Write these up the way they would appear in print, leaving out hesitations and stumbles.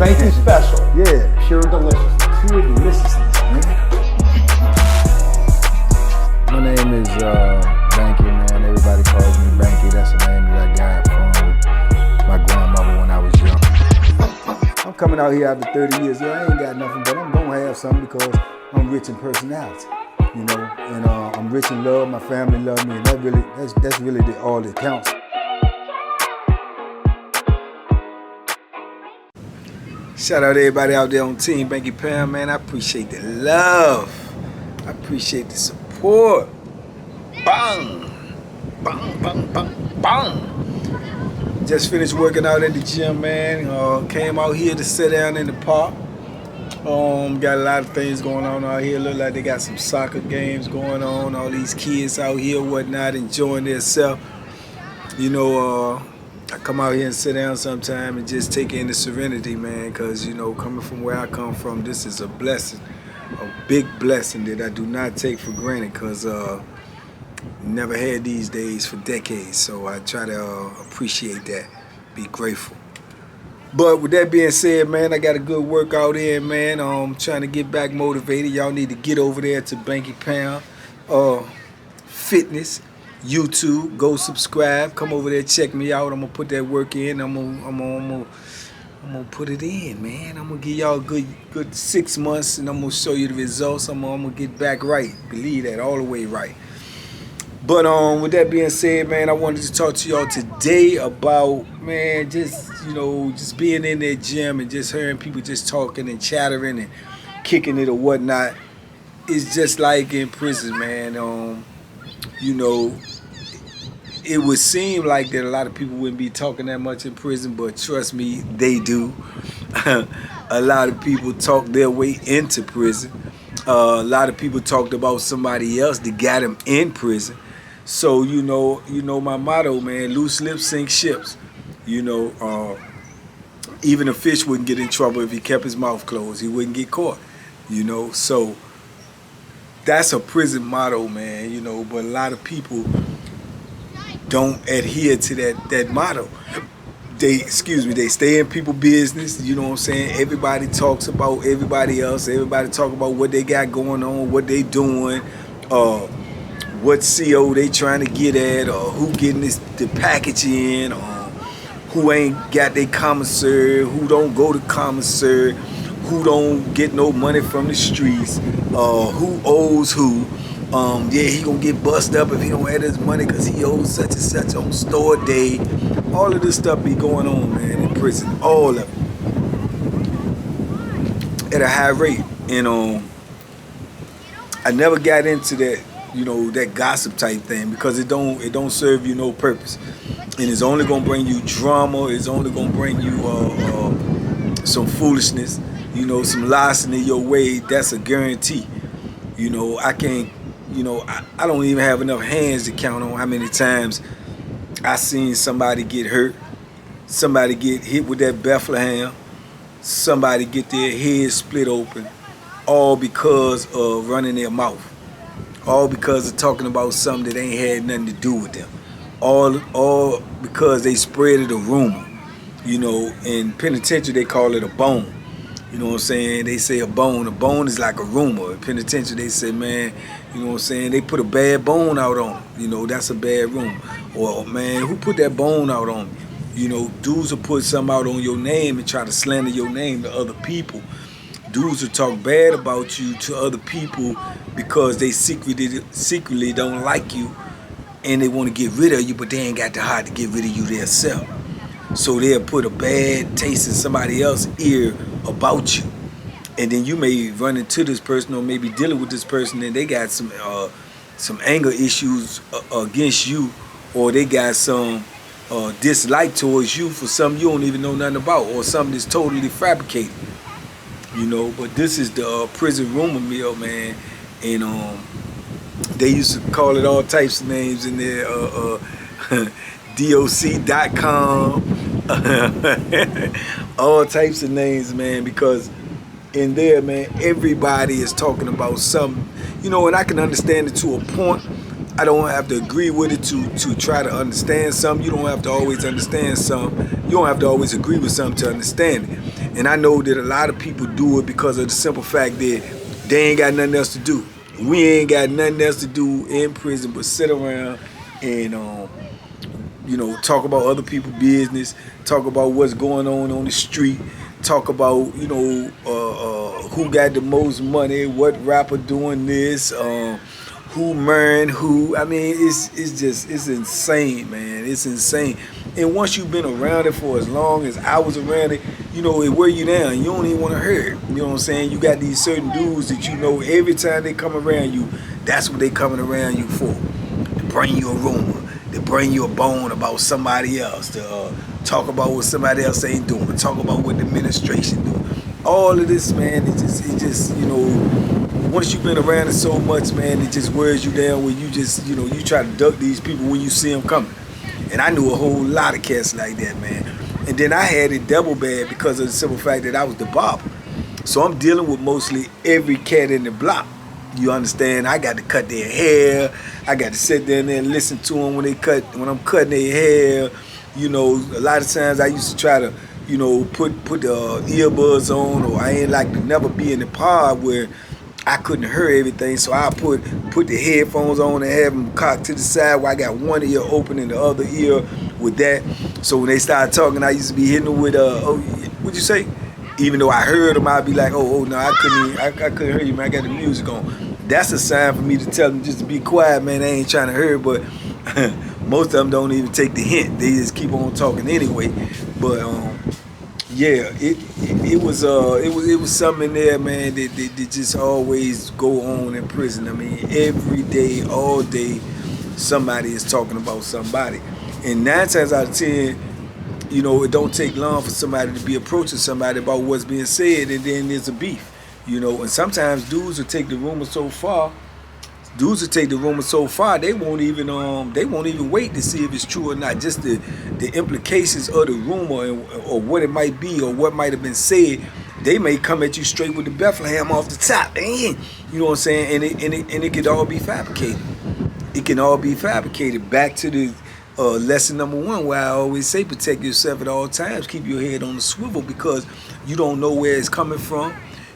Banky special. Yeah. Pure deliciousness. Pure deliciousness, man. My name is Banky, man. Everybody calls me Banky. That's the name that I got from my grandmother when I was young. I'm coming out here after 30 years. Yeah, I ain't got nothing, but I'm gonna have something because I'm rich in personality, you know, and I'm rich in love. My family love me, and that's really all that counts. Shout out to everybody out there on Team Banky Pound, man. I appreciate the love. I appreciate the support. Bang! Bang, bang, bang, bang! Just finished working out at the gym, man. Came out here to sit down in the park. Got a lot of things going on out here. Look like they got some soccer games going on. All these kids out here, whatnot, enjoying themselves. You know, I come out here and sit down sometime and just take in the serenity, man, because, you know, coming from where I come from, this is a blessing, a big blessing that I do not take for granted, because never had these days for decades, so I try to appreciate that, be grateful. But with that being said, man, I got a good workout in, man. I'm trying to get back motivated. Y'all need to get over there to Banky Pound Fitness. YouTube, go subscribe, come over there, check me out. I'm gonna put that work in. I'm gonna put it in, man. I'm gonna give y'all a good 6 months, and I'm gonna show you the results. I'm gonna get back right. Believe that, all the way right. But with that being said, man, I wanted to talk to y'all today about, man, just, you know, just being in that gym and just hearing people just talking and chattering and kicking it or whatnot. It's just like in prison, man. You know, it would seem like that a lot of people wouldn't be talking that much in prison, but trust me, they do. A lot of people talk their way into prison. A lot of people talked about somebody else that got them in prison. So you know my motto, man: loose lips sink ships. You know, even a fish wouldn't get in trouble if he kept his mouth closed. He wouldn't get caught. You know, so that's a prison motto, man. You know, but a lot of people don't adhere to that motto. They stay in people's business, you know what I'm saying? Everybody talks about everybody else. Everybody talk about what they got going on, what they doing, what CO they trying to get at, or who getting the package in, or who ain't got their commissary, who don't go to commissary, who don't get no money from the streets, who owes who. Yeah, he gonna get busted up if he don't have his money because he owes such and such on store day. All of this stuff be going on, man, in prison. All of it. At a high rate. And I never got into that, you know, that gossip type thing, because it don't serve you no purpose. And it's only gonna bring you drama, it's only gonna bring you some foolishness, you know, some larceny your way. That's a guarantee. You know, I can't. You know, I don't even have enough hands to count on how many times I seen somebody get hurt, somebody get hit with that Bethlehem, somebody get their head split open, all because of running their mouth, all because of talking about something that ain't had nothing to do with them, all because they spreaded a rumor. You know, in penitentiary they call it a bone. You know what I'm saying? They say a bone. A bone is like a rumor. In penitentiary, they say, man, you know what I'm saying? They put a bad bone out on them. You know, that's a bad rumor. Or, man, who put that bone out on me? You know, dudes will put something out on your name and try to slander your name to other people. Dudes will talk bad about you to other people because they secretly don't like you and they want to get rid of you, but they ain't got the heart to get rid of you themselves. So they'll put a bad taste in somebody else's ear about you, and then you may run into this person or maybe dealing with this person and they got some anger issues against you, or they got some dislike towards you for something you don't even know nothing about, or something that's totally fabricated. You know, but this is the prison rumor mill, man, and they used to call it all types of names in there. DOC.com, all types of names, man, because in there, man, everybody is talking about something, you know, and I can understand it to a point. I don't have to agree with it to try to understand something. You don't have to always understand something. You don't have to always agree with something to understand it. And I know that a lot of people do it because of the simple fact that they ain't got nothing else to do. We ain't got nothing else to do in prison but sit around and talk about other people's business, talk about what's going on the street, talk about who got the most money, what rapper doing this, who marrying who. I mean, it's insane, man. It's insane. And once you've been around it for as long as I was around it, it wear you down. You don't even want to hear it. You know what I'm saying? You got these certain dudes that every time they come around you, that's what they coming around you for. To bring you a rumor, to bring you a bone about somebody else, to talk about what somebody else ain't doing, talk about what the administration doing. All of this, man, it just once you've been around it so much, man, it just wears you down where you just, you try to duck these people when you see them coming. And I knew a whole lot of cats like that, man. And then I had it double bad because of the simple fact that I was the barber. So I'm dealing with mostly every cat in the block. You understand? I got to cut their hair. I got to sit there and listen to them when I'm cutting their hair. A lot of times I used to try to, put the earbuds on, or I ain't like to never be in the pod where I couldn't hear everything. So I put the headphones on and have them cocked to the side where I got one ear open and the other ear with that. So when they started talking, I used to be hitting them with, what'd you say? Even though I heard them, I'd be like, oh no, I couldn't hear you, man. I got the music on. That's a sign for me to tell them just to be quiet, man. I ain't trying to hear, but most of them don't even take the hint. They just keep on talking anyway. But yeah, it was something in there, man, that just always go on in prison. I mean, every day, all day, somebody is talking about somebody. And 9 times out of 10, it don't take long for somebody to be approaching somebody about what's being said, and then there's a beef. And sometimes dudes will take the rumor so far. They won't even wait to see if it's true or not. Just the implications of the rumor or what it might be or what might have been said. They may come at you straight with the Bethlehem off the top. You know what I'm saying? And it could all be fabricated. It can all be fabricated. Back to the lesson number 1, where I always say protect yourself at all times. Keep your head on the swivel, because you don't know where it's coming from.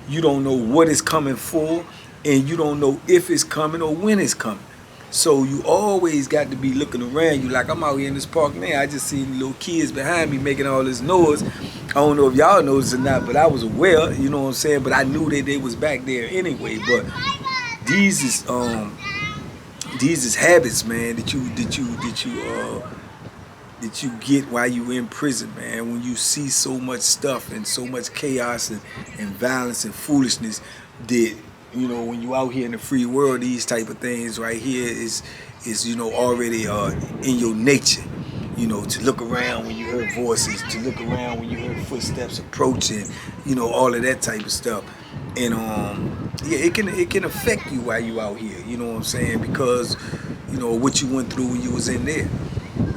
You don't know what it's coming for. And you don't know if it's coming or when it's coming. So you always got to be looking around you. Like, I'm out here in this park now. I just seen little kids behind me making all this noise. I don't know if y'all noticed or not, but I was aware, you know what I'm saying? But I knew that they was back there anyway. But these is habits, man, that you get while you in prison, man. When you see so much stuff and so much chaos and violence and foolishness that, when you out here in the free world, these type of things right here is already in your nature. To look around when you hear voices, to look around when you hear footsteps approaching, all of that type of stuff. And yeah, it can affect you while you out here, you know what I'm saying? Because, what you went through when you was in there.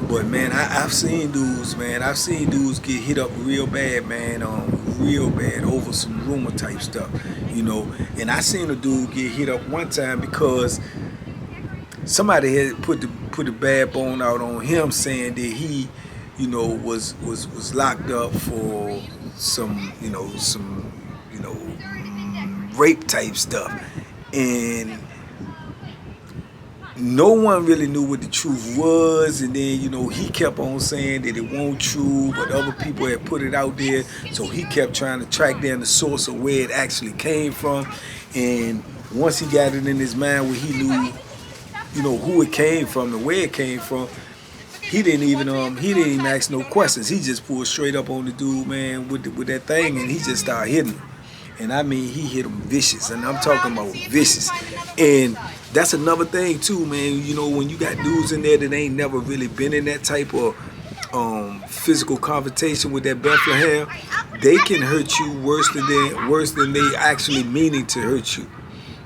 But man, I've seen dudes get hit up real bad, man, real bad over some rumor type stuff, And I seen a dude get hit up one time because somebody had put the bad bone out on him, saying that he, was locked up for some rape type stuff, and no one really knew what the truth was. And then he kept on saying that it wasn't true, but other people had put it out there, so he kept trying to track down the source of where it actually came from. And once he got it in his mind where he knew who it came from, the way it came from, he didn't even ask no questions. He just pulled straight up on the dude, man, with that thing, and he just started hitting him. And I mean, he hit him vicious, and I'm talking about vicious. And that's another thing too, man. When you got dudes in there that ain't never really been in that type of physical confrontation with that Bethlehem, they can hurt you worse than they actually meaning to hurt you.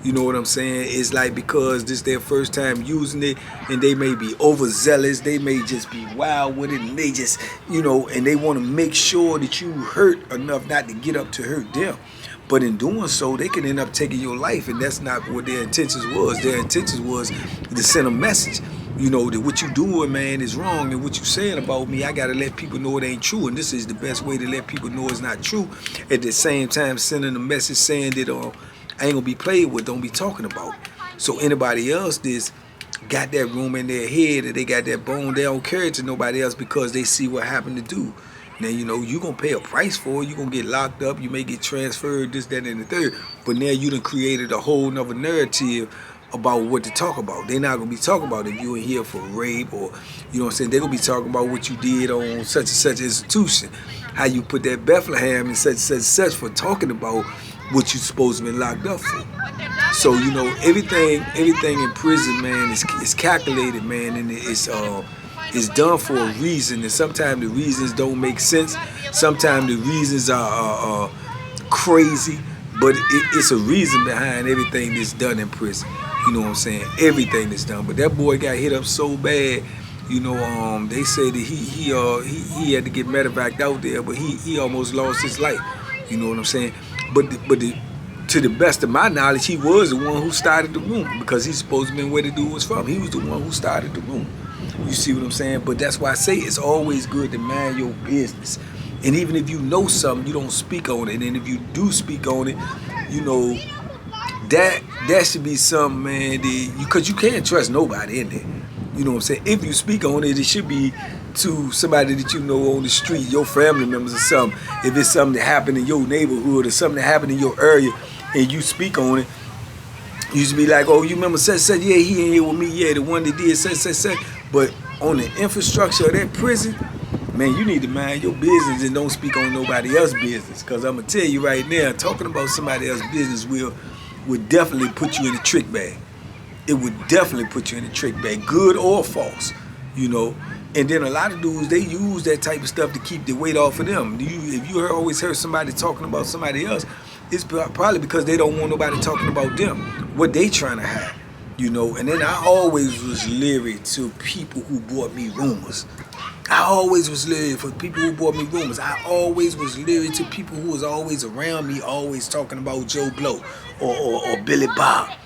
You know what I'm saying? It's like, because this their first time using it, and they may be overzealous, they may just be wild with it, and they just, and they want to make sure that you hurt enough not to get up to hurt them. But in doing so, they can end up taking your life, and that's not what their intentions was. Their intentions was to send a message. You know, that what you doing, man, is wrong, and what you saying about me, I gotta let people know it ain't true, and this is the best way to let people know it's not true. At the same time, sending a message saying that I ain't gonna be played with, don't be talking about. So anybody else that's got that room in their head, that they got that bone, they don't carry it to nobody else because they see what happened to do. Now, you know, you going to pay a price for it. You going to get locked up. You may get transferred, this, that, and the third. But now you done created a whole nother narrative about what to talk about. They're not going to be talking about if you in here for rape or, you know what I'm saying, they're going to be talking about what you did on such and such institution. How you put that Bethlehem and such and such for talking about what you supposed to be locked up for. So, you know, everything in prison, man, is calculated, man, and it's done for a reason. And sometimes the reasons don't make sense. Sometimes the reasons are crazy, but it's a reason behind everything that's done in prison. You know what I'm saying? Everything that's done. But that boy got hit up so bad. You know, they say that he had to get medevaced out there, but he almost lost his life. You know what I'm saying? But to the best of my knowledge, he was the one who started the room because he's supposed to be where the dude was from. He was the one who started the room. You see what I'm saying? But that's why I say it's always good to mind your business. And even if you know something, you don't speak on it. And if you do speak on it, you know, that should be something, man, because you can't trust nobody in there. You know what I'm saying? If you speak on it, it should be to somebody that you know on the street, your family members or something. If it's something that happened in your neighborhood or something that happened in your area and you speak on it, you should be like, oh, you remember such, yeah, he ain't here with me, yeah, the one that did such. But on the infrastructure of that prison, man, you need to mind your business and don't speak on nobody else's business. Because I'm going to tell you right now, talking about somebody else's business will definitely put you in a trick bag. It would definitely put you in a trick bag, good or false, you know. And then a lot of dudes, they use that type of stuff to keep the weight off of them. If you always heard somebody talking about somebody else, it's probably because they don't want nobody talking about them, what they trying to hide, you know. And then I always was leery to people who brought me rumors. I always was leery for people who brought me rumors. I always was leery to people who was always around me, always talking about Joe Blow or Billy Bob.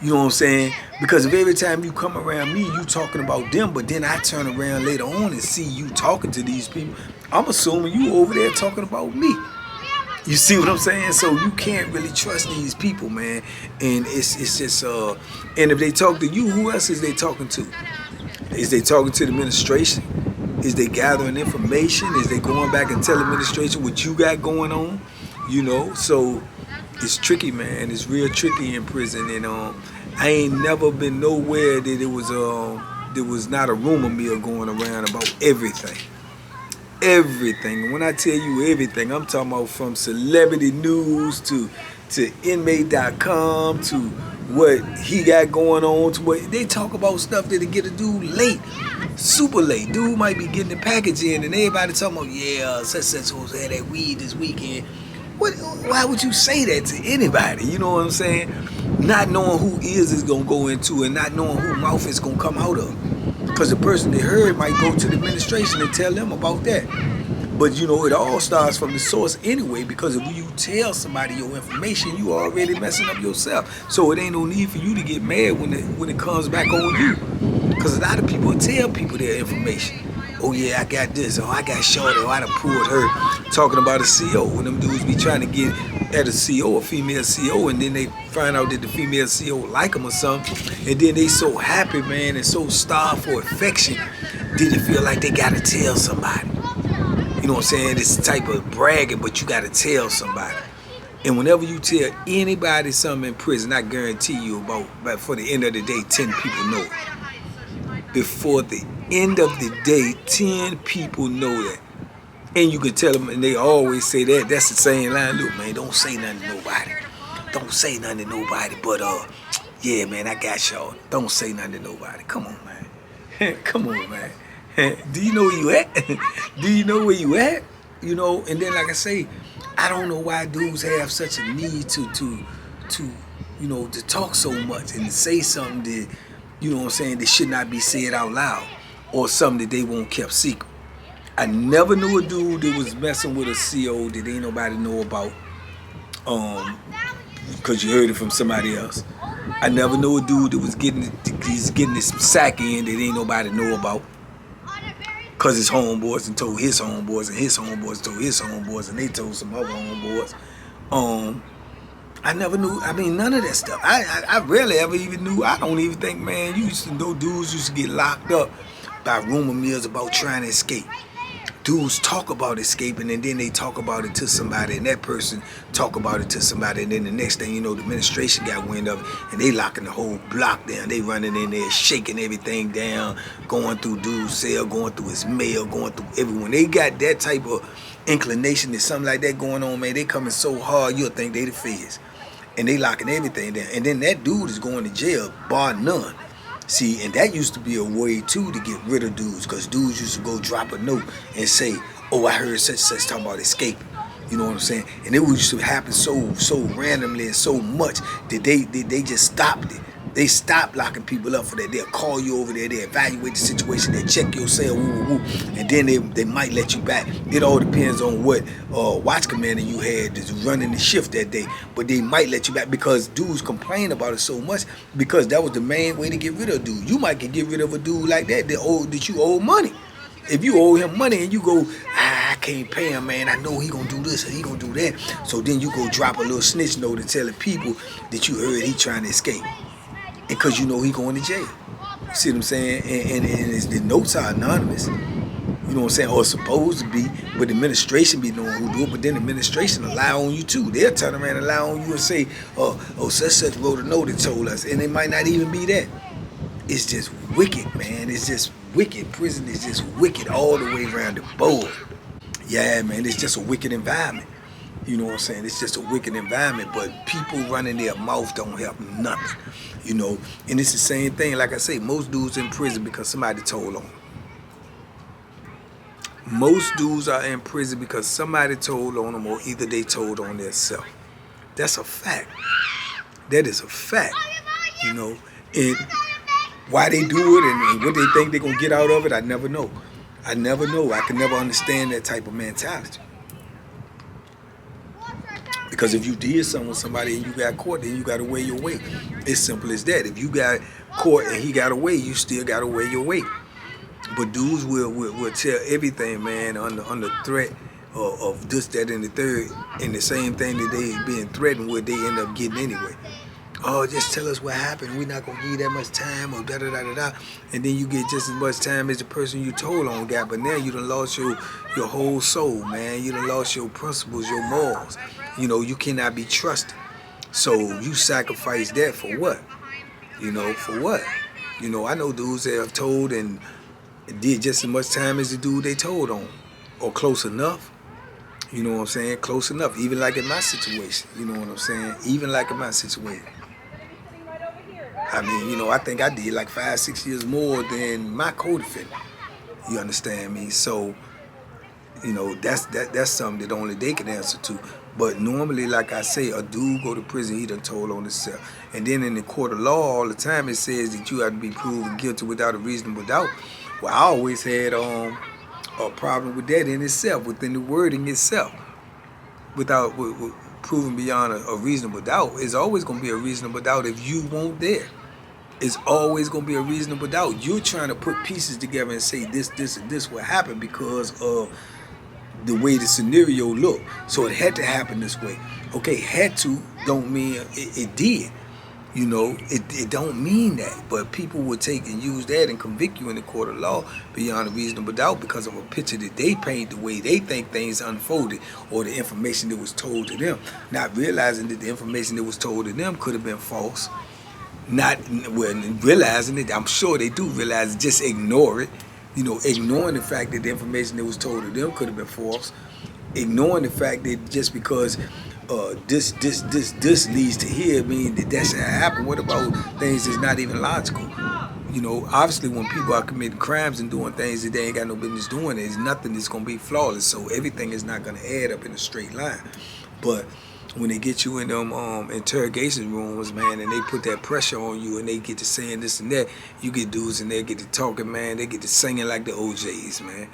You know what I'm saying? Because if every time you come around me, you talking about them, but then I turn around later on and see you talking to these people, I'm assuming you over there talking about me. You see what I'm saying? So you can't really trust these people, man. And it's just and if they talk to you, who else is they talking to? Is they talking to the administration? Is they gathering information? Is they going back and telling administration what you got going on? You know, so it's tricky, man. It's real tricky in prison, and I ain't never been nowhere that there was not a rumor mill going around about everything. Everything. When I tell you everything, I'm talking about from celebrity news to inmate.com to what he got going on to what they talk about stuff that'll get a dude late, super late. Dude might be getting the package in, and everybody talking about, yeah, such was had that weed this weekend. Why would you say that to anybody? You know what I'm saying? Not knowing who ears is gonna go into and not knowing who mouth is gonna come out of. Because the person they heard might go to the administration and tell them about that. But you know, it all starts from the source anyway, because if you tell somebody your information, you already messing up yourself. So it ain't no need for you to get mad when it comes back on you. Because a lot of people tell people their information. Oh yeah, I got this, or I got shorty, or I done pulled her, talking about a CO. When them dudes be trying to get at a CO, a female CO, and then they find out that the female CO like them or something, and then they so happy, man, and so starved for affection, then they feel like they gotta tell somebody. You know what I'm saying? This type of bragging, but you gotta tell somebody. And whenever you tell anybody something in prison, I guarantee you about for the end of the day, 10 people know it. Before the end of the day, 10 people know that. And you can tell them, and they always say that. That's the same line. Look, man, don't say nothing to nobody. Don't say nothing to nobody. But, yeah, man, I got y'all. Don't say nothing to nobody. Come on, man. Come on, man. Do you know where you at? Do you know where you at? You know, and then, like I say, I don't know why dudes have such a need to you know, to talk so much and to say something that, you know what I'm saying, that should not be said out loud, or something that they won't kept secret. I never knew a dude that was messing with a CO that ain't nobody know about, because you heard it from somebody else. I never know a dude that was getting this sack in that ain't nobody know about. Cause his homeboys and told his homeboys and his homeboys told his homeboys and they told some other homeboys. I never knew. I mean, none of that stuff. I rarely ever even knew. I don't even think, man. You used to know dudes used to get locked up by rumor mills about trying to escape. Dudes talk about escaping and then they talk about it to somebody and that person talk about it to somebody and then the next thing you know the administration got wind of it and they locking the whole block down. They running in there shaking everything down, going through dude's cell, going through his mail, going through everyone. They got that type of inclination that something like that going on, man. They coming so hard you'll think they the feds. And they locking everything down. And then that dude is going to jail, bar none. See, and that used to be a way, too, to get rid of dudes. Because dudes used to go drop a note and say, oh, I heard such and such talking about escaping. You know what I'm saying? And it used to happen so randomly and so much that they just stopped it. They stopped locking people up for that. They'll call you over there. They evaluate the situation. They check your cell, and then they might let you back. It all depends on what watch commander you had that's running the shift that day. But they might let you back because dudes complain about it so much because that was the main way to get rid of a dude. You might get rid of a dude like that you owe money. If you owe him money and you go, I can't pay him, man. I know he gonna do this and he gonna do that. So then you go drop a little snitch note and telling people that you heard he trying to escape. Because you know he going to jail. You see what I'm saying? And the notes are anonymous. You know what I'm saying? Or supposed to be. But the administration be knowing who do it. But then the administration will lie on you too. They'll turn around and lie on you and say, such wrote a note and told us. And it might not even be that. It's just wicked, man. It's just wicked. Prison is just wicked all the way around the board. Yeah, man. It's just a wicked environment. You know what I'm saying? It's just a wicked environment, but people running their mouth don't help nothing, you know? And it's the same thing. Like I say, most dudes in prison because somebody told on them. Most dudes are in prison because somebody told on them or either they told on themselves. That's a fact. That is a fact, you know? And why they do it and what they think they're going to get out of it, I never know. I never know. I can never understand that type of mentality. Because if you did something with somebody and you got caught, then you got to weigh your weight. It's simple as that. If you got caught and he got away, you still got to weigh your weight. But dudes will tell everything, man, under threat of this, that, and the third. And the same thing that they being threatened with, they end up getting anyway. Oh, just tell us what happened. We're not going to give you that much time or da-da-da-da-da. And then you get just as much time as the person you told on got. But now you done lost your whole soul, man. You done lost your principles, your morals. You know, you cannot be trusted. So you sacrifice that for what? You know, for what? You know, I know dudes that have told and did just as much time as the dude they told on. Or close enough. You know what I'm saying? Close enough. Even like in my situation. You know what I'm saying? Even like in my situation. I mean, you know, I think I did like 5-6 years more than my co-defendant. You understand me? So, you know, that's something that only they can answer to. But normally, like I say, a dude go to prison, he done told on himself. And then in the court of law, all the time it says that you have to be proven guilty without a reasonable doubt. Well, I always had a problem with that in itself, within the wording itself. Without proven beyond a reasonable doubt, it's always going to be a reasonable doubt if you weren't there. It's always going to be a reasonable doubt. You're trying to put pieces together and say this, and this will happen because of the way the scenario looked. So it had to happen this way. Okay, had to don't mean it did. You know, it don't mean that. But people would take and use that and convict you in the court of law beyond a reasonable doubt because of a picture that they paint, the way they think things unfolded, or the information that was told to them. Not realizing that the information that was told to them could have been false. Realizing it, I'm sure they do realize it, just ignore it. You know, ignoring the fact that the information that was told to them could have been false. Ignoring the fact that just because this leads to here, mean that should happen. What about things that's not even logical? You know, obviously when people are committing crimes and doing things that they ain't got no business doing, there's nothing that's going to be flawless. So everything is not going to add up in a straight line. But when they get you in them interrogation rooms, man, and they put that pressure on you and they get to saying this and that, you get dudes in there get to talking, man. They get to singing like the OJs, man.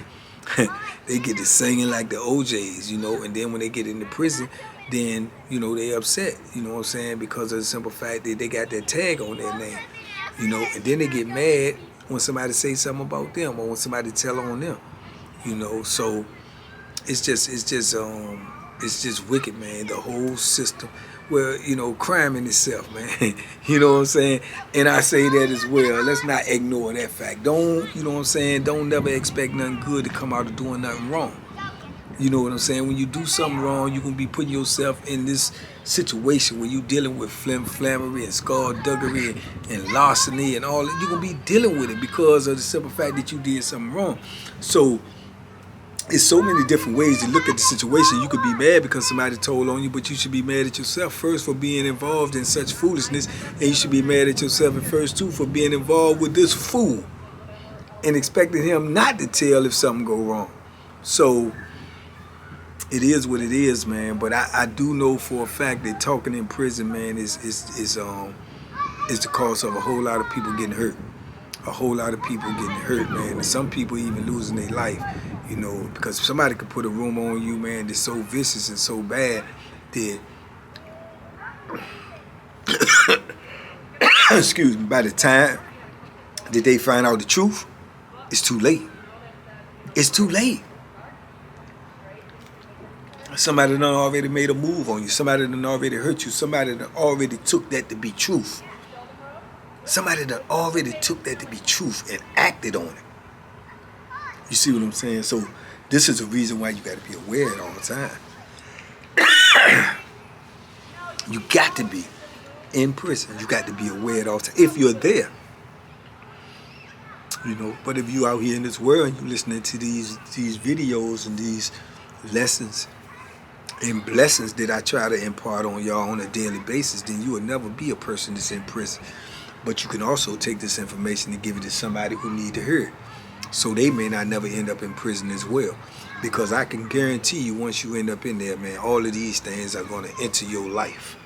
They get to singing like the OJs, you know, and then when they get into prison, then, you know, they upset, you know what I'm saying, because of the simple fact that they got that tag on their name, you know, and then they get mad when somebody say something about them or when somebody tell on them, you know. So it's just wicked, man. The whole system. Well, you know, crime in itself, man. You know what I'm saying? And I say that as well. Let's not ignore that fact. Don't, you know what I'm saying? Don't never expect nothing good to come out of doing nothing wrong. You know what I'm saying? When you do something wrong, you're going to be putting yourself in this situation where you're dealing with flammery and skullduggery and larceny and all that. You're going to be dealing with it because of the simple fact that you did something wrong. So it's so many different ways to look at the situation. You could be mad because somebody told on you, but you should be mad at yourself first for being involved in such foolishness, and you should be mad at yourself at first too for being involved with this fool and expecting him not to tell if something go wrong. So it is what it is, man. But I do know for a fact that talking in prison, man, is the cause of a whole lot of people getting hurt. A whole lot of people getting hurt, man. And some people even losing their life, you know, because somebody could put a room on you, man, that's so vicious and so bad that excuse me, by the time that they find out the truth, it's too late. It's too late. Somebody done already made a move on you. Somebody done already hurt you. Somebody done already took that to be truth. Somebody done already took that to be truth and acted on it. You see what I'm saying? So this is a reason why you got to be aware all the time. You got to be in prison. You got to be aware all the time if you're there. You know, but if you out here in this world and you listening to these videos and these lessons and blessings that I try to impart on y'all on a daily basis, then you will never be a person that's in prison. But you can also take this information and give it to somebody who need to hear it. So they may not never end up in prison as well. Because I can guarantee you once you end up in there, man, all of these things are going to enter your life.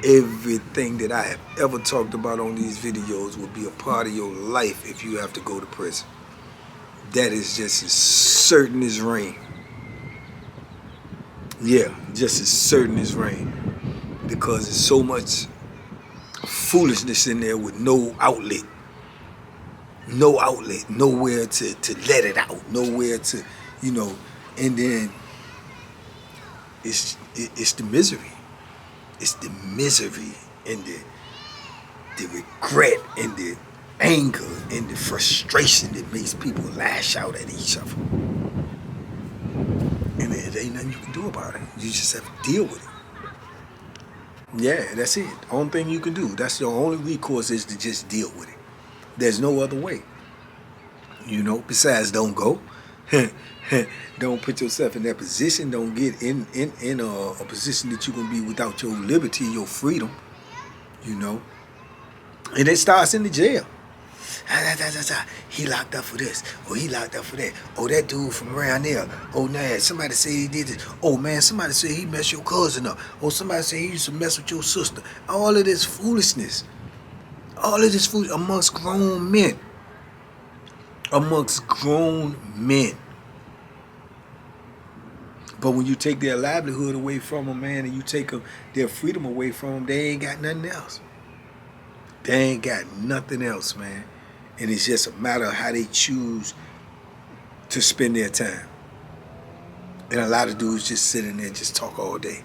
Everything that I have ever talked about on these videos will be a part of your life if you have to go to prison. That is just as certain as rain. Yeah, just as certain as rain. Because there's so much foolishness in there with no outlet. No outlet. Nowhere to let it out. Nowhere to, you know, and then it's the misery. It's the misery and the regret and the anger and the frustration that makes people lash out at each other. And there ain't nothing you can do about it. You just have to deal with it. Yeah, that's it. The only thing you can do. That's your only recourse is to just deal with it. There's no other way. You know, besides don't go. Don't put yourself in that position. Don't get in a position that you're going to be without your liberty, your freedom. You know. And it starts in the jail. He locked up for this. Or he locked up for that. Oh, that dude from around there. Oh, nah, somebody said he did this. Oh, man, somebody said he messed your cousin up. Oh, somebody said he used to mess with your sister. All of this foolishness. All of this foolishness amongst grown men. Amongst grown men. But when you take their livelihood away from them, man, and you take their freedom away from them, they ain't got nothing else. They ain't got nothing else, man. And it's just a matter of how they choose to spend their time. And a lot of dudes just sit in there and just talk all day.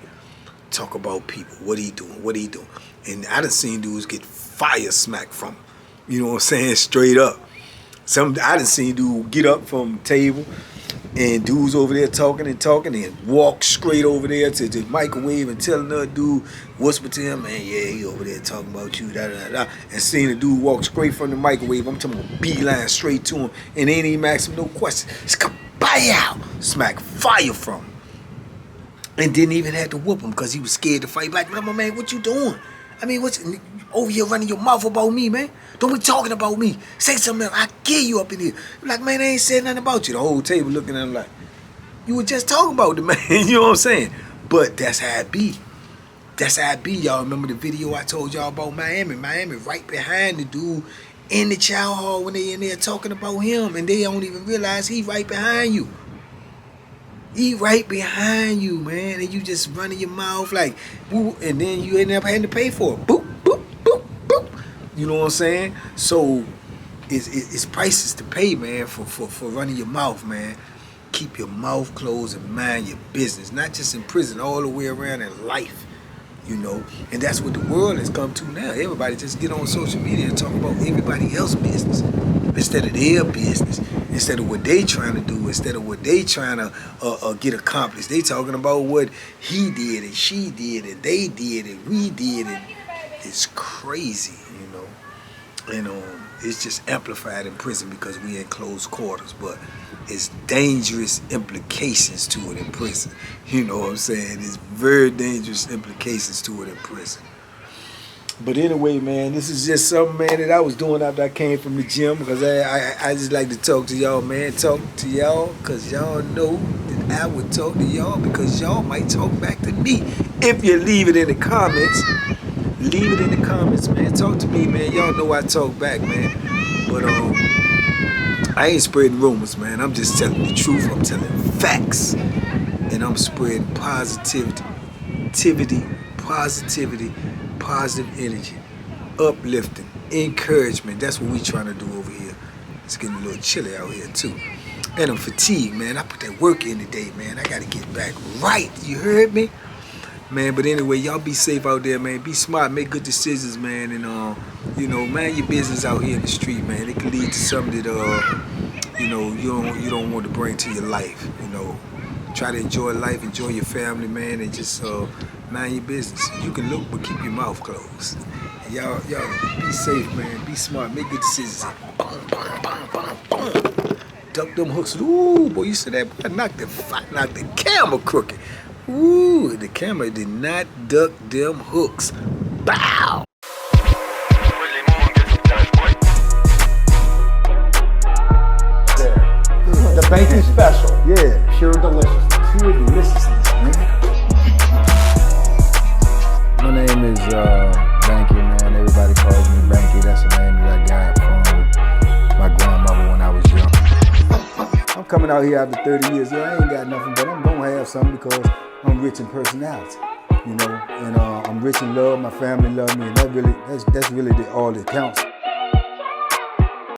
Talk about people. What he doing? What he doing? And I done seen dudes get fire smacked from them. You know what I'm saying? Straight up. I done seen dudes get up from the table and dudes over there talking and walk straight over there to the microwave and tell another dude, whisper to him, man, yeah, he over there talking about you, da-da-da-da. And seeing the dude walk straight from the microwave, I'm talking about beeline straight to him, and they ain't even ask him no questions. It's kapow! Smack fire from him. And didn't even have to whoop him because he was scared to fight back. But man, what you doing? I mean, what's over here running your mouth about me, man? Don't be talking about me. Say something else. I kill you up in here. You're like, man, I ain't said nothing about you. The whole table looking at him like, you were just talking about the man. You know what I'm saying? But that's how it be. That's how it be. Y'all remember the video I told y'all about Miami? Miami right behind the dude in the chow hall when they in there talking about him, and they don't even realize he right behind you. He right behind you, man, and you just running your mouth like, woo, and then you end up having to pay for it. Boop, boop, boop, boop. You know what I'm saying? So it's prices to pay, man, for running your mouth, man. Keep your mouth closed and mind your business, not just in prison, all the way around in life. You know, and that's what the world has come to now. Everybody just get on social media and talk about everybody else's business instead of their business, instead of what they trying to do, instead of what they trying to get accomplished. They talking about what he did and she did and they did and we did, and it's crazy, you know. And it's just amplified in prison because we in close quarters, but it's dangerous implications to it in prison. You know what I'm saying? It's very dangerous implications to it in prison. But anyway, man, this is just something, man, that I was doing after I came from the gym, because I just like to talk to y'all, man. Talk to y'all because y'all know that I would talk to y'all, because y'all might talk back to me. If you leave it in the comments, leave it in the comments, man. Talk to me, man. Y'all know I talk back, man. But I ain't spreading rumors, man. I'm just telling the truth. I'm telling facts. And I'm spreading positivity, positive energy, uplifting, encouragement. That's what we trying to do over here. It's getting a little chilly out here, too. And I'm fatigued, man. I put that work in today, man. I got to get back right. You heard me? Man, but anyway, y'all be safe out there, man. Be smart, make good decisions, man, and you know, mind your business out here in the street, man. It can lead to something that you know, you don't want to bring to your life. You know, try to enjoy life, enjoy your family, man, and just mind your business. You can look, but keep your mouth closed. Y'all be safe, man. Be smart, make good decisions. Boom, boom, boom, boom, boom. Duck them hooks. Ooh, boy, you see that? Boy, knock the camera crooked. Ooh, the camera did not duck them hooks. Bow! The Banky special. Yeah. Pure deliciousness. Pure deliciousness, man. My name is Banky, man. Everybody calls me Banky. That's the name that I got from my grandmother when I was young. I'm coming out here after 30 years. Yeah, I ain't got nothing, but I'm gonna have something because I'm rich in personality, you know, and I'm rich in love. My family love me, and that's really all that counts.